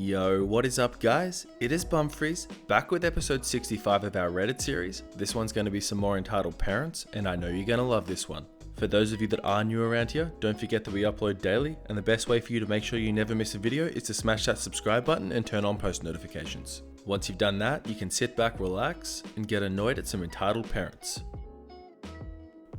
Yo, what is up guys? It is Bumfris, back with episode 65 of our Reddit series. This one's going to be some more entitled parents, and I know you're going to love this one. For those of you that are new around here, don't forget that we upload daily, and the best way for you to make sure you never miss a video is to smash that subscribe button and turn on post notifications. Once you've done that, you can sit back, relax, and get annoyed at some entitled parents.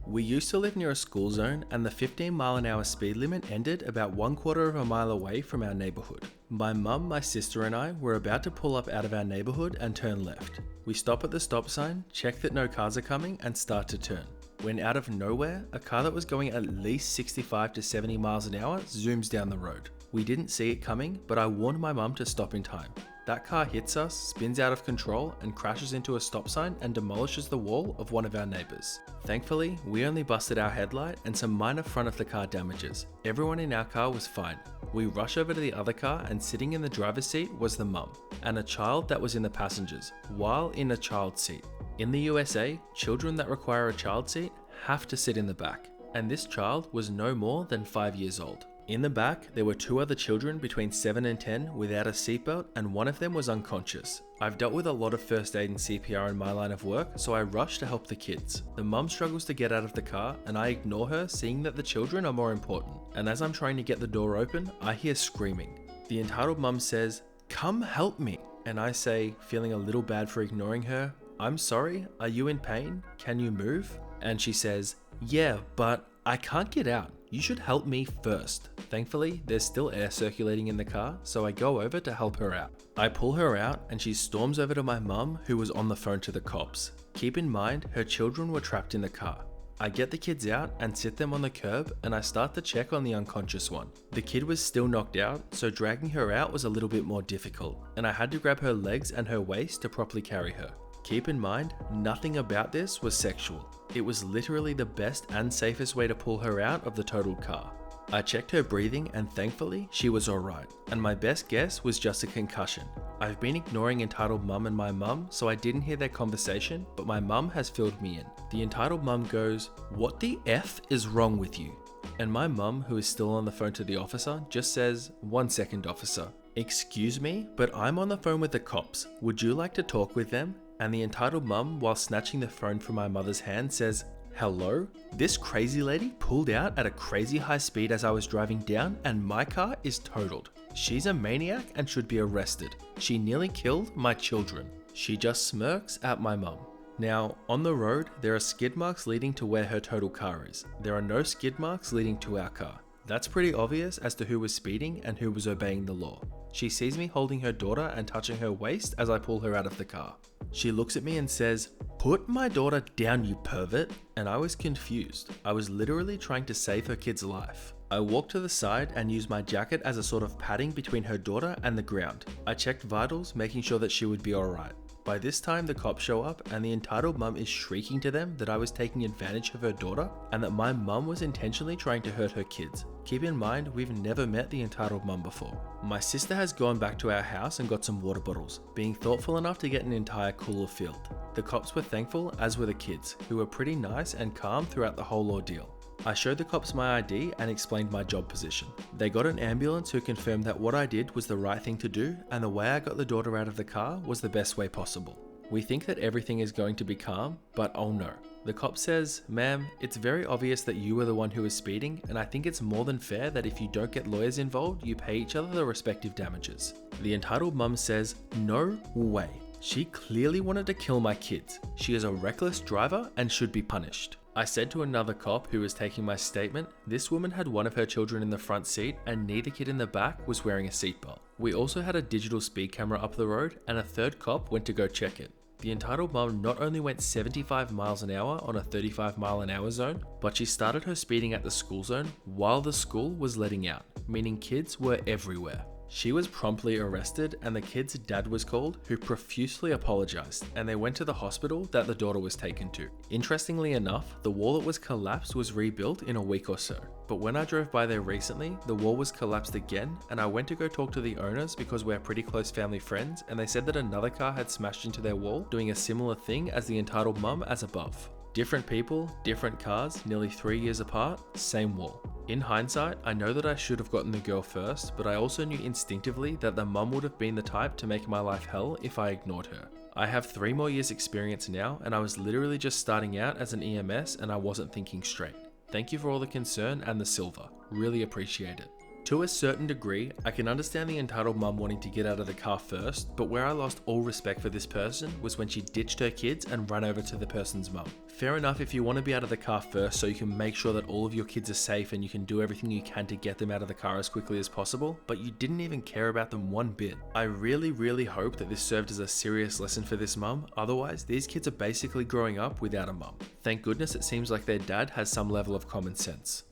We used to live near a school zone, and the 15-mile-an-hour speed limit ended about 1/4 of a mile away from our neighborhood. My mum, my sister and I were about to pull up out of our neighborhood and turn left. We stop at the stop sign, check that no cars are coming, and start to turn. When out of nowhere, a car that was going at least 65 to 70 miles an hour zooms down the road. We didn't see it coming, but I warned my mum to stop in time. That car hits us, spins out of control, and crashes into a stop sign and demolishes the wall of one of our neighbors. Thankfully, we only busted our headlight and some minor front of the car damages. Everyone in our car was fine. We rush over to the other car, and sitting in the driver's seat was the mum, and a child that was in the passengers, while in a child seat. In the USA, children that require a child seat have to sit in the back, and this child was no more than 5 years old. In the back, there were 2 other children between 7 and 10 without a seatbelt, and one of them was unconscious. I've dealt with a lot of first aid and CPR in my line of work, so I rush to help the kids. The mum struggles to get out of the car, and I ignore her, seeing that the children are more important. And as I'm trying to get the door open, I hear screaming. The entitled mum says, "Come help me." And I say, feeling a little bad for ignoring her, "I'm sorry, are you in pain? Can you move?" And she says, "Yeah, but I can't get out. You should help me first." Thankfully, there's still air circulating in the car, so I go over to help her out. I pull her out and she storms over to my mum, who was on the phone to the cops. Keep in mind, her children were trapped in the car. I get the kids out and sit them on the curb, and I start to check on the unconscious one. The kid was still knocked out, so dragging her out was a little bit more difficult, and I had to grab her legs and her waist to properly carry her. Keep in mind, nothing about this was sexual. It was literally the best and safest way to pull her out of the totaled car. I checked her breathing, and thankfully she was alright, and my best guess was just a concussion. I've been ignoring entitled mum and my mum, so I didn't hear their conversation, but my mum has filled me in. The entitled mum goes, "What the F is wrong with you?" And my mum, who is still on the phone to the officer, just says, "1 second, officer." "Excuse me, but I'm on the phone with the cops. Would you like to talk with them?" And the entitled mum, while snatching the phone from my mother's hand, says, "Hello? This crazy lady pulled out at a crazy high speed as I was driving down, and my car is totaled. She's a maniac and should be arrested. She nearly killed my children." She just smirks at my mum. Now, on the road, there are skid marks leading to where her total car is. There are no skid marks leading to our car. That's pretty obvious as to who was speeding and who was obeying the law. She sees me holding her daughter and touching her waist as I pull her out of the car. She looks at me and says, "Put my daughter down, you pervert." And I was confused. I was literally trying to save her kid's life. I walked to the side and used my jacket as a sort of padding between her daughter and the ground. I checked vitals, making sure that she would be alright. By this time, the cops show up, and the entitled mum is shrieking to them that I was taking advantage of her daughter and that my mum was intentionally trying to hurt her kids. Keep in mind, we've never met the entitled mum before. My sister has gone back to our house and got some water bottles, being thoughtful enough to get an entire cooler filled. The cops were thankful, as were the kids, who were pretty nice and calm throughout the whole ordeal. I showed the cops my ID and explained my job position. They got an ambulance who confirmed that what I did was the right thing to do, and the way I got the daughter out of the car was the best way possible. We think that everything is going to be calm, but oh no. The cop says, "Ma'am, it's very obvious that you were the one who was speeding, and I think it's more than fair that if you don't get lawyers involved, you pay each other the respective damages." The entitled mum says, "No way. She clearly wanted to kill my kids. She is a reckless driver and should be punished." I said to another cop who was taking my statement, this woman had one of her children in the front seat and neither kid in the back was wearing a seatbelt. We also had a digital speed camera up the road, and a third cop went to go check it. The entitled mum not only went 75 miles an hour on a 35-mile-an-hour zone, but she started her speeding at the school zone while the school was letting out, meaning kids were everywhere. She was promptly arrested, and the kid's dad was called, who profusely apologized, and they went to the hospital that the daughter was taken to. Interestingly enough, the wall that was collapsed was rebuilt in a week or so. But when I drove by there recently, the wall was collapsed again, and I went to go talk to the owners because we're pretty close family friends, and they said that another car had smashed into their wall, doing a similar thing as the entitled mum as above. Different people, different cars, nearly 3 years apart, same wall. In hindsight, I know that I should have gotten the girl first, but I also knew instinctively that the mum would have been the type to make my life hell if I ignored her. I have 3 more years experience now, and I was literally just starting out as an EMS and I wasn't thinking straight. Thank you for all the concern and the silver. Really appreciate it. To a certain degree, I can understand the entitled mum wanting to get out of the car first, but where I lost all respect for this person was when she ditched her kids and ran over to the person's mum. Fair enough if you want to be out of the car first so you can make sure that all of your kids are safe and you can do everything you can to get them out of the car as quickly as possible, but you didn't even care about them one bit. I really hope that this served as a serious lesson for this mum, otherwise these kids are basically growing up without a mum. Thank goodness it seems like their dad has some level of common sense.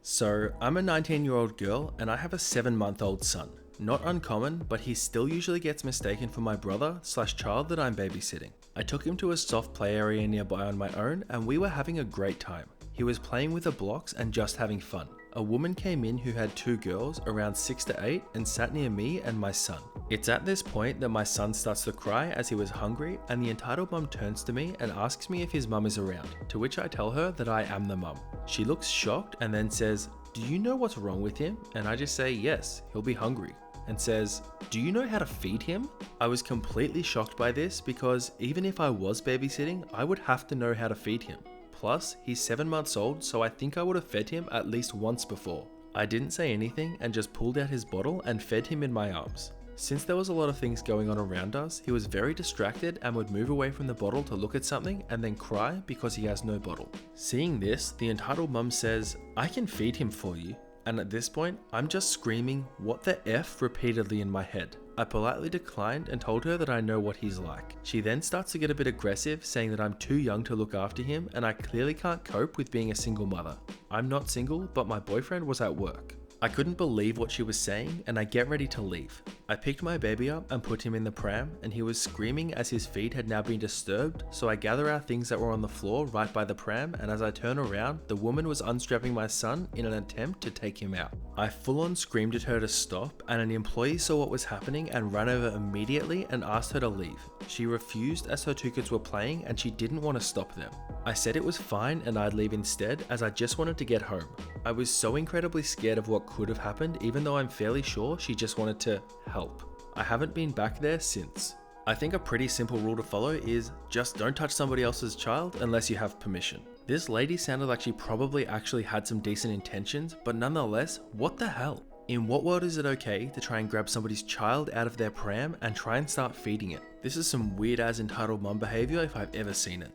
So, I'm a 19-year-old girl and I have a 7-month-old son. Not uncommon, but he still usually gets mistaken for my brother/child that I'm babysitting. I took him to a soft play area nearby on my own and we were having a great time. He was playing with the blocks and just having fun. A woman came in who had 2 girls, around 6 to 8, and sat near me and my son. It's at this point that my son starts to cry as he was hungry, and the entitled mum turns to me and asks me if his mum is around, to which I tell her that I am the mum. She looks shocked and then says, "Do you know what's wrong with him?" And I just say, "Yes, he'll be hungry." And says, "Do you know how to feed him?" I was completely shocked by this because even if I was babysitting, I would have to know how to feed him. Plus, he's 7 months old, so I think I would have fed him at least once before. I didn't say anything and just pulled out his bottle and fed him in my arms. Since there was a lot of things going on around us, he was very distracted and would move away from the bottle to look at something and then cry because he has no bottle. Seeing this, the entitled mum says, "I can feed him for you." And at this point, I'm just screaming, "What the F?" repeatedly in my head. I politely declined and told her that I know what he's like. She then starts to get a bit aggressive, saying that I'm too young to look after him and I clearly can't cope with being a single mother. I'm not single, but my boyfriend was at work. I couldn't believe what she was saying and I get ready to leave. I picked my baby up and put him in the pram and he was screaming as his feet had now been disturbed, so I gather our things that were on the floor right by the pram, and as I turn around, the woman was unstrapping my son in an attempt to take him out. I full on screamed at her to stop, and an employee saw what was happening and ran over immediately and asked her to leave. She refused as her 2 kids were playing and she didn't want to stop them. I said it was fine and I'd leave instead as I just wanted to get home. I was so incredibly scared of what could have happened, even though I'm fairly sure she just wanted to help. I haven't been back there since. I think a pretty simple rule to follow is just don't touch somebody else's child unless you have permission. This lady sounded like she probably actually had some decent intentions, but nonetheless, what the hell? In what world is it okay to try and grab somebody's child out of their pram and try and start feeding it? This is some weird ass entitled mum behavior if I've ever seen it.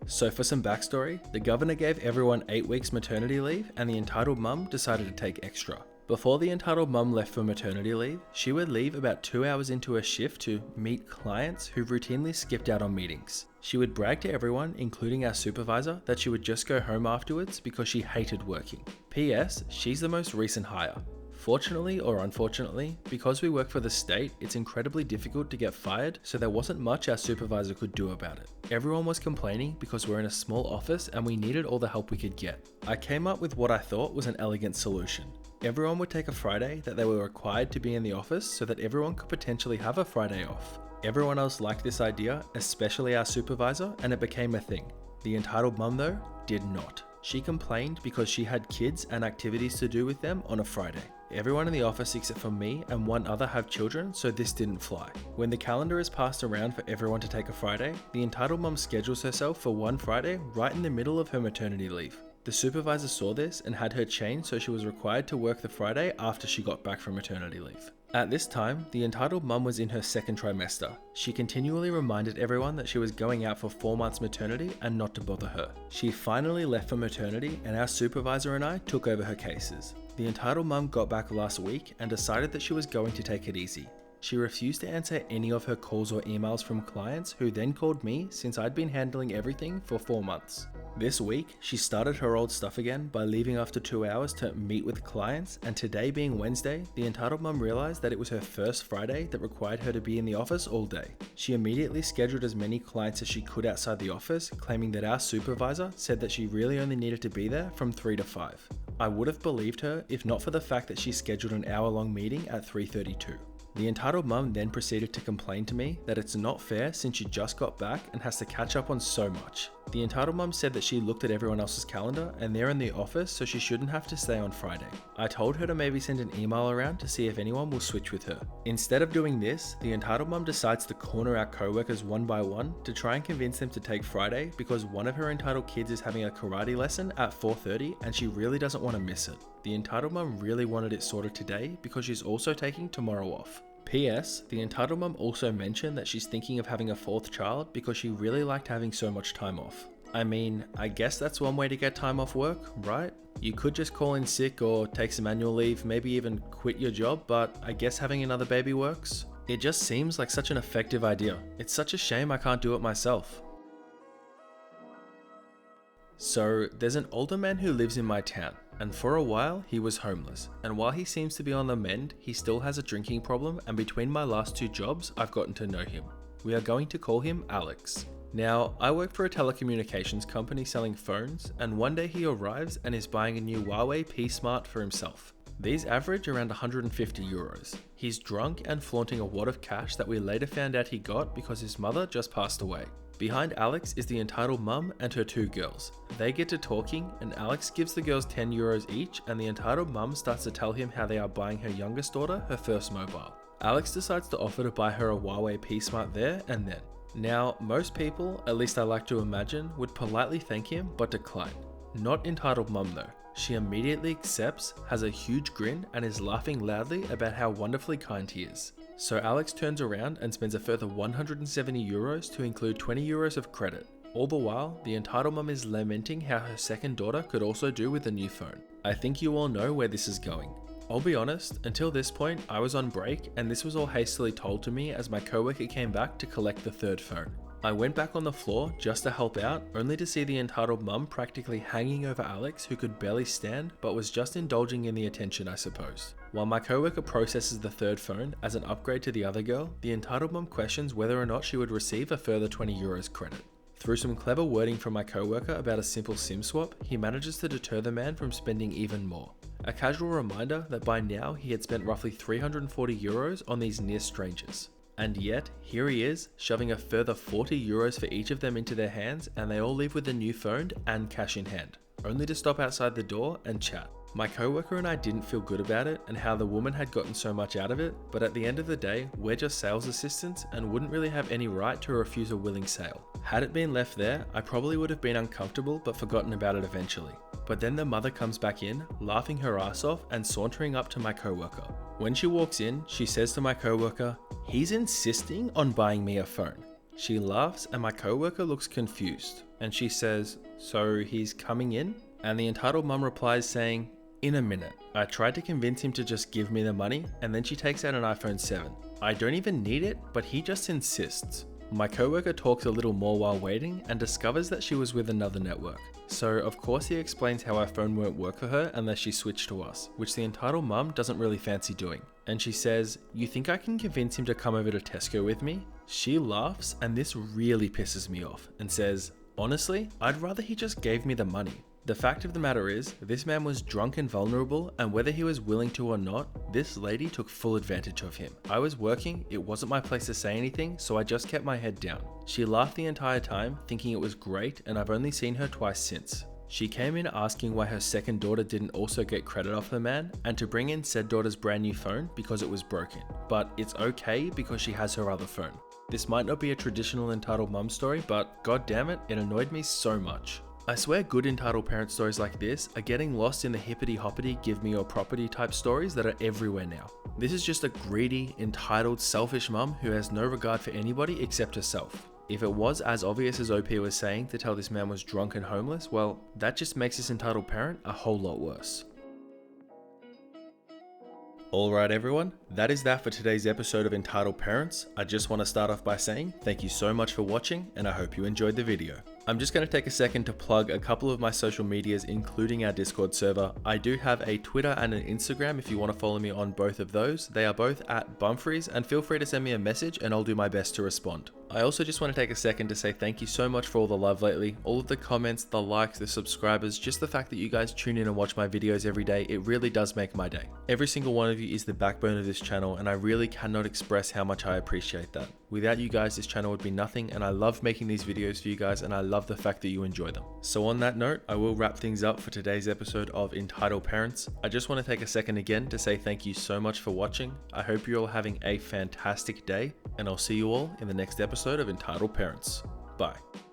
So for some backstory, the governor gave everyone 8 weeks maternity leave and the entitled mum decided to take extra. Before the entitled mum left for maternity leave, she would leave about 2 hours into her shift to meet clients who routinely skipped out on meetings. She would brag to everyone, including our supervisor, that she would just go home afterwards because she hated working. P.S. She's the most recent hire. Fortunately or unfortunately, because we work for the state, it's incredibly difficult to get fired, so there wasn't much our supervisor could do about it. Everyone was complaining because we're in a small office and we needed all the help we could get. I came up with what I thought was an elegant solution. Everyone would take a Friday that they were required to be in the office so that everyone could potentially have a Friday off. Everyone else liked this idea, especially our supervisor, and it became a thing. The entitled mum though, did not. She complained because she had kids and activities to do with them on a Friday. Everyone in the office except for me and one other have children, so this didn't fly. When the calendar is passed around for everyone to take a Friday, the entitled mum schedules herself for one Friday right in the middle of her maternity leave. The supervisor saw this and had her changed so she was required to work the Friday after she got back from maternity leave. At this time, the entitled mum was in her 2nd trimester. She continually reminded everyone that she was going out for 4 months maternity and not to bother her. She finally left for maternity and our supervisor and I took over her cases. The entitled mum got back last week and decided that she was going to take it easy. She refused to answer any of her calls or emails from clients who then called me since I'd been handling everything for 4 months. This week, she started her old stuff again by leaving after 2 hours to meet with clients, and today being Wednesday, the entitled mum realized that it was her first Friday that required her to be in the office all day. She immediately scheduled as many clients as she could outside the office, claiming that our supervisor said that she really only needed to be there from 3 to 5. I would have believed her if not for the fact that she scheduled an hour-long meeting at 3:32. The entitled mum then proceeded to complain to me that it's not fair since she just got back and has to catch up on so much. The entitled mum said that she looked at everyone else's calendar and they're in the office, so she shouldn't have to stay on Friday. I told her to maybe send an email around to see if anyone will switch with her. Instead of doing this, the entitled mum decides to corner our co-workers one by one to try and convince them to take Friday because one of her entitled kids is having a karate lesson at 4:30 and she really doesn't want to miss it. The entitled mum really wanted it sorted today because she's also taking tomorrow off. P.S. The entitled mum also mentioned that she's thinking of having a 4th child because she really liked having so much time off. I mean, I guess that's one way to get time off work, right? You could just call in sick or take some annual leave, maybe even quit your job, but I guess having another baby works. It just seems like such an effective idea. It's such a shame I can't do it myself. So, there's an older man who lives in my town, and for a while he was homeless, and while he seems to be on the mend, he still has a drinking problem, and between my last 2 jobs, I've gotten to know him. We are going to call him Alex. Now, I work for a telecommunications company selling phones, and one day he arrives and is buying a new Huawei P Smart for himself. These average around 150 euros. He's drunk and flaunting a wad of cash that we later found out he got because his mother just passed away. Behind Alex is the entitled mum and her 2 girls. They get to talking and Alex gives the girls 10 euros each and the entitled mum starts to tell him how they are buying her youngest daughter her first mobile. Alex decides to offer to buy her a Huawei P Smart there and then. Now, most people, at least I like to imagine, would politely thank him but decline. Not entitled mum though. She immediately accepts, has a huge grin and is laughing loudly about how wonderfully kind he is. So Alex turns around and spends a further 170 euros to include 20 euros of credit. All the while, the entitled mum is lamenting how her second daughter could also do with a new phone. I think you all know where this is going. I'll be honest, until this point I was on break and this was all hastily told to me as my coworker came back to collect the 3rd phone. I went back on the floor just to help out, only to see the entitled mum practically hanging over Alex who could barely stand but was just indulging in the attention I suppose. While my coworker processes the 3rd phone as an upgrade to the other girl, the entitled mum questions whether or not she would receive a further 20 euros credit. Through some clever wording from my coworker about a simple SIM swap, he manages to deter the man from spending even more. A casual reminder that by now he had spent roughly 340 euros on these near strangers. And yet, here he is, shoving a further 40 euros for each of them into their hands and they all leave with a new phone and cash in hand, only to stop outside the door and chat. My coworker and I didn't feel good about it and how the woman had gotten so much out of it, but at the end of the day, we're just sales assistants and wouldn't really have any right to refuse a willing sale. Had it been left there, I probably would have been uncomfortable but forgotten about it eventually. But then the mother comes back in, laughing her ass off and sauntering up to my coworker. When she walks in, she says to my coworker, "He's insisting on buying me a phone." She laughs and my coworker looks confused and she says, "So he's coming in?" And the entitled mum replies saying, "In a minute. I tried to convince him to just give me the money and then she takes out an iPhone 7. I don't even need it, but he just insists." My coworker talks a little more while waiting and discovers that she was with another network. So of course he explains how our phone won't work for her unless she switched to us, which the entitled mum doesn't really fancy doing. And she says, "You think I can convince him to come over to Tesco with me?" She laughs and this really pisses me off and says, "Honestly, I'd rather he just gave me the money." The fact of the matter is, this man was drunk and vulnerable, and whether he was willing to or not, this lady took full advantage of him. I was working, it wasn't my place to say anything, so I just kept my head down. She laughed the entire time, thinking it was great, and I've only seen her twice since. She came in asking why her second daughter didn't also get credit off the man, and to bring in said daughter's brand new phone because it was broken. But it's okay because she has her other phone. This might not be a traditional entitled mum story, but god damn it, it annoyed me so much. I swear good entitled parent stories like this are getting lost in the hippity hoppity give me your property type stories that are everywhere now. This is just a greedy, entitled, selfish mum who has no regard for anybody except herself. If it was as obvious as OP was saying to tell this man was drunk and homeless, well, that just makes this entitled parent a whole lot worse. Alright everyone, that is that for today's episode of Entitled Parents. I just want to start off by saying thank you so much for watching and I hope you enjoyed the video. I'm just going to take a second to plug a couple of my social medias including our Discord server. I do have a Twitter and an Instagram if you want to follow me on both of those. They are both at Bumfris and feel free to send me a message and I'll do my best to respond. I also just want to take a second to say thank you so much for all the love lately, all of the comments, the likes, the subscribers, just the fact that you guys tune in and watch my videos every day. It really does make my day. Every single one of you is the backbone of this channel, and I really cannot express how much I appreciate that. Without you guys, this channel would be nothing, and I love making these videos for you guys, and I love the fact that you enjoy them. So on that note, I will wrap things up for today's episode of Entitled Parents. I just want to take a second again to say thank you so much for watching. I hope you're all having a fantastic day, and I'll see you all in the next episode of Entitled Parents. Bye.